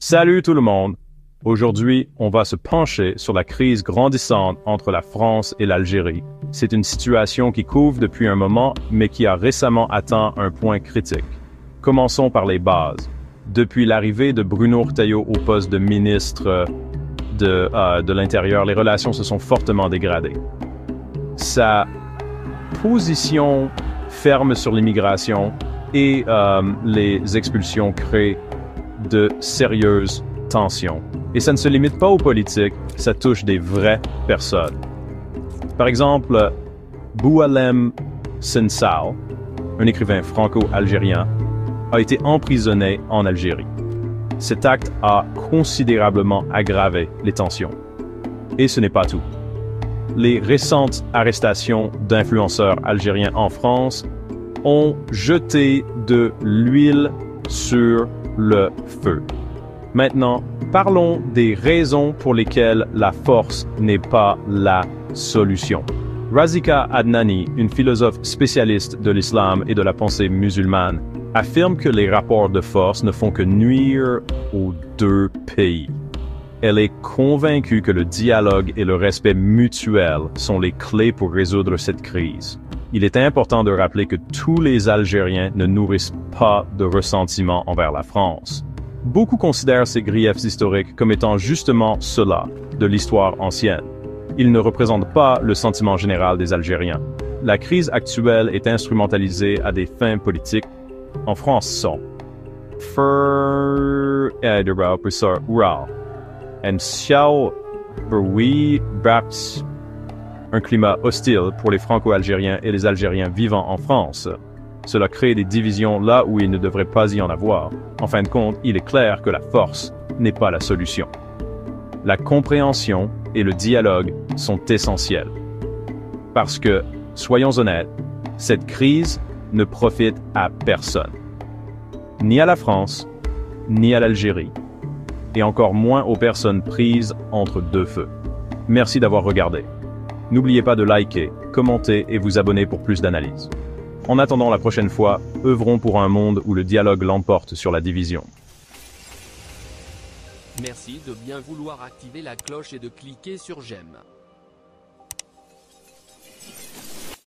Salut tout le monde! Aujourd'hui, on va se pencher sur la crise grandissante entre la France et l'Algérie. C'est une situation qui couve depuis un moment, mais qui a récemment atteint un point critique. Commençons par les bases. Depuis l'arrivée de Bruno Retailleau au poste de ministre de l'Intérieur, les relations se sont fortement dégradées. Sa position ferme sur l'immigration et les expulsions créent de sérieuses tensions. Et ça ne se limite pas aux politiques, ça touche des vraies personnes. Par exemple, Boualem Sansal, un écrivain franco-algérien, a été emprisonné en Algérie. Cet acte a considérablement aggravé les tensions. Et ce n'est pas tout. Les récentes arrestations d'influenceurs algériens en France ont jeté de l'huile sur le feu. Maintenant, parlons des raisons pour lesquelles la force n'est pas la solution. Razika Adnani, une philosophe spécialiste de l'islam et de la pensée musulmane, affirme que les rapports de force ne font que nuire aux deux pays. Elle est convaincue que le dialogue et le respect mutuel sont les clés pour résoudre cette crise. Il est important de rappeler que tous les Algériens ne nourrissent pas de ressentiment envers la France. Beaucoup considèrent ces griefs historiques comme étant justement cela, de l'histoire ancienne. Ils ne représentent pas le sentiment général des Algériens. La crise actuelle est instrumentalisée à des fins politiques. En France sont un climat hostile pour les Franco-Algériens et les Algériens vivant en France. Cela crée des divisions là où il ne devrait pas y en avoir. En fin de compte, il est clair que la force n'est pas la solution. La compréhension et le dialogue sont essentiels. Parce que, soyons honnêtes, cette crise ne profite à personne. Ni à la France, ni à l'Algérie. Et encore moins aux personnes prises entre deux feux. Merci d'avoir regardé. N'oubliez pas de liker, commenter et vous abonner pour plus d'analyses. En attendant la prochaine fois, œuvrons pour un monde où le dialogue l'emporte sur la division. Merci de bien vouloir activer la cloche et de cliquer sur j'aime.